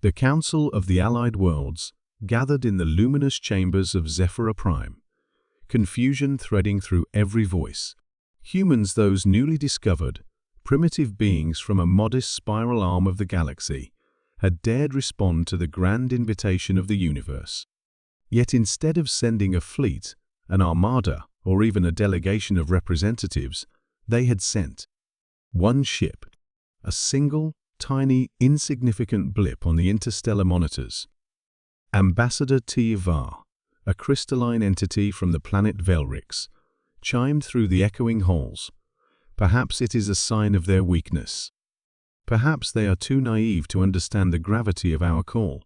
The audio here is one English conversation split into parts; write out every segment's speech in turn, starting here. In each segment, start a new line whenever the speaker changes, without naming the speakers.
The Council of the Allied Worlds gathered in the luminous chambers of Zephyr Prime, confusion threading through every voice. Humans, those newly discovered, primitive beings from a modest spiral arm of the galaxy, had dared respond to the grand invitation of the universe. Yet instead of sending a fleet, an armada, or even a delegation of representatives, they had sent one ship, a single, tiny, insignificant blip on the interstellar monitors. Ambassador T-Var, a crystalline entity from the planet Velrix, chimed through the echoing halls. Perhaps it is a sign of their weakness. Perhaps they are too naive to understand the gravity of our call.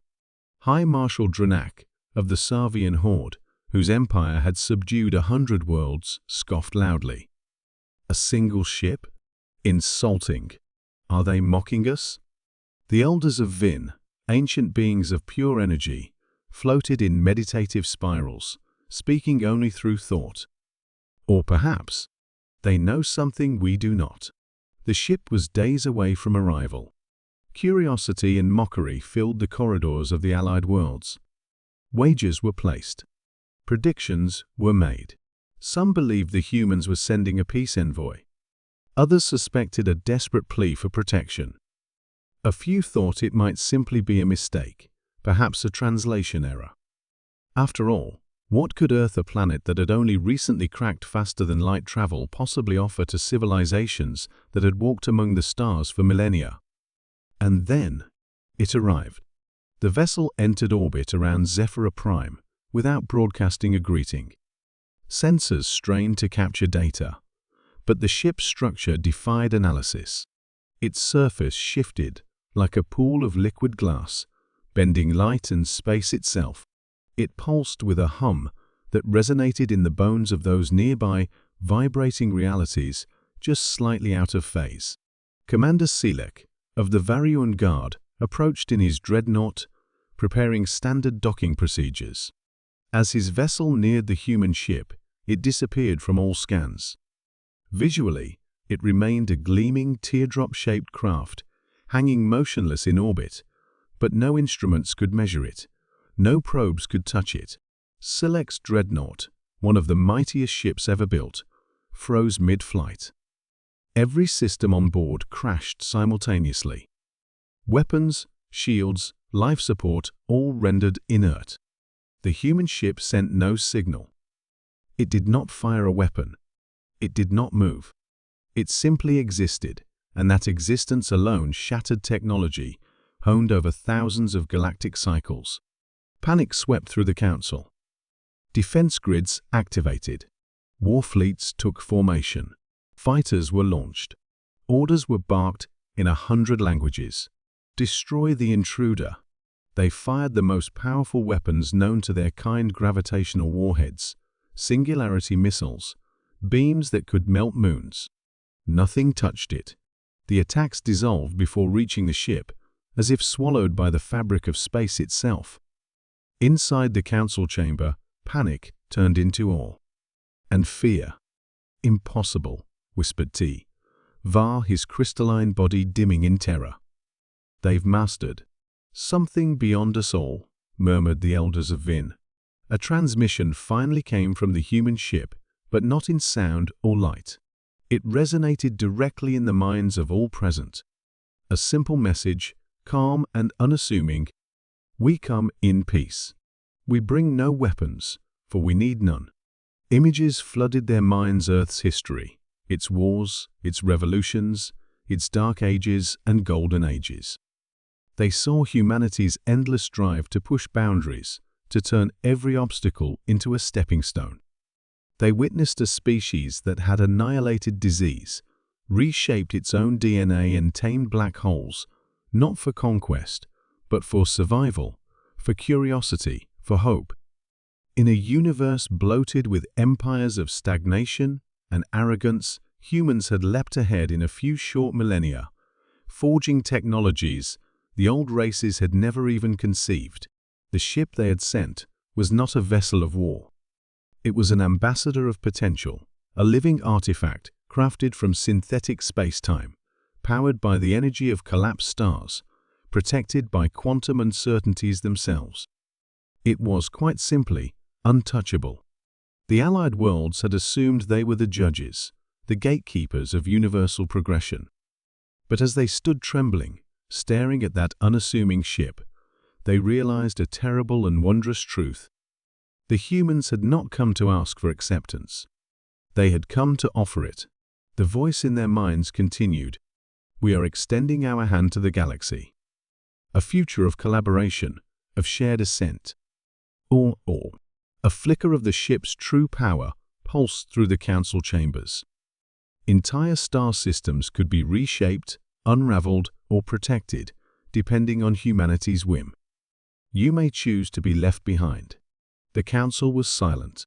High Marshal Dranak, of the Sarvian Horde, whose empire had subdued 100 worlds, scoffed loudly. A single ship? Insulting. Are they mocking us? The elders of Vin, ancient beings of pure energy, floated in meditative spirals, speaking only through thought. Or perhaps they know something we do not. The ship was days away from arrival. Curiosity and mockery filled the corridors of the Allied worlds. Wagers were placed. Predictions were made. Some believed the humans were sending a peace envoy. Others suspected a desperate plea for protection. A few thought it might simply be a mistake, perhaps a translation error. After all, what could Earth, a planet that had only recently cracked faster-than-light travel, possibly offer to civilizations that had walked among the stars for millennia? And then it arrived. The vessel entered orbit around Zephyr Prime without broadcasting a greeting. Sensors strained to capture data, but the ship's structure defied analysis. Its surface shifted like a pool of liquid glass, bending light and space itself. It pulsed with a hum that resonated in the bones of those nearby, vibrating realities just slightly out of phase. Commander Selek, of the Varian Guard, approached in his dreadnought, preparing standard docking procedures. As his vessel neared the human ship, it disappeared from all scans. Visually, it remained a gleaming, teardrop-shaped craft, hanging motionless in orbit, but no instruments could measure it. No probes could touch it. Selek's dreadnought, one of the mightiest ships ever built, froze mid-flight. Every system on board crashed simultaneously. Weapons, shields, life support, all rendered inert. The human ship sent no signal. It did not fire a weapon. It did not move. It simply existed, and that existence alone shattered technology, honed over thousands of galactic cycles. Panic swept through the Council. Defense grids activated. War fleets took formation. Fighters were launched. Orders were barked in 100 languages. Destroy the intruder. They fired the most powerful weapons known to their kind: gravitational warheads, singularity missiles, beams that could melt moons. Nothing touched it. The attacks dissolved before reaching the ship, as if swallowed by the fabric of space itself. Inside the council chamber, panic turned into awe. And fear. Impossible, whispered T-Var, his crystalline body dimming in terror. They've mastered something beyond us all, murmured the elders of Vin. A transmission finally came from the human ship, but not in sound or light. It resonated directly in the minds of all present. A simple message, calm and unassuming: we come in peace. We bring no weapons, for we need none. Images flooded their minds: Earth's history, its wars, its revolutions, its dark ages and golden ages. They saw humanity's endless drive to push boundaries, to turn every obstacle into a stepping stone. They witnessed a species that had annihilated disease, reshaped its own DNA and tamed black holes, not for conquest, but for survival, for curiosity, for hope. In a universe bloated with empires of stagnation and arrogance, humans had leapt ahead in a few short millennia, forging technologies the old races had never even conceived. The ship they had sent was not a vessel of war. It was an ambassador of potential, a living artifact crafted from synthetic space-time, powered by the energy of collapsed stars, protected by quantum uncertainties themselves. It was, quite simply, untouchable. The Allied worlds had assumed they were the judges, the gatekeepers of universal progression. But as they stood trembling, staring at that unassuming ship, they realized a terrible and wondrous truth. The humans had not come to ask for acceptance. They had come to offer it. The voice in their minds continued, "We are extending our hand to the galaxy." A future of collaboration, of shared ascent. Or, a flicker of the ship's true power pulsed through the council chambers. Entire star systems could be reshaped, unraveled, or protected, depending on humanity's whim. You may choose to be left behind. The council was silent.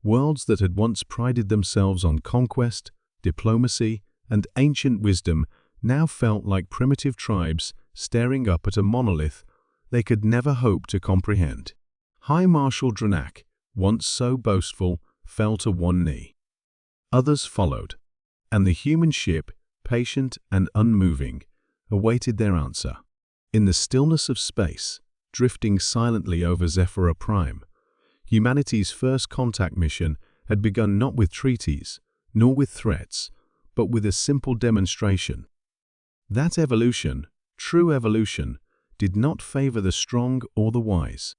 Worlds that had once prided themselves on conquest, diplomacy, and ancient wisdom now felt like primitive tribes staring up at a monolith they could never hope to comprehend. High Marshal Dranak, once so boastful, fell to one knee. Others followed, and the human ship, patient and unmoving, awaited their answer. In the stillness of space, drifting silently over Zephyr Prime, humanity's first contact mission had begun not with treaties, nor with threats, but with a simple demonstration. That evolution, true evolution, did not favor the strong or the wise.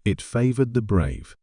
It favored the brave.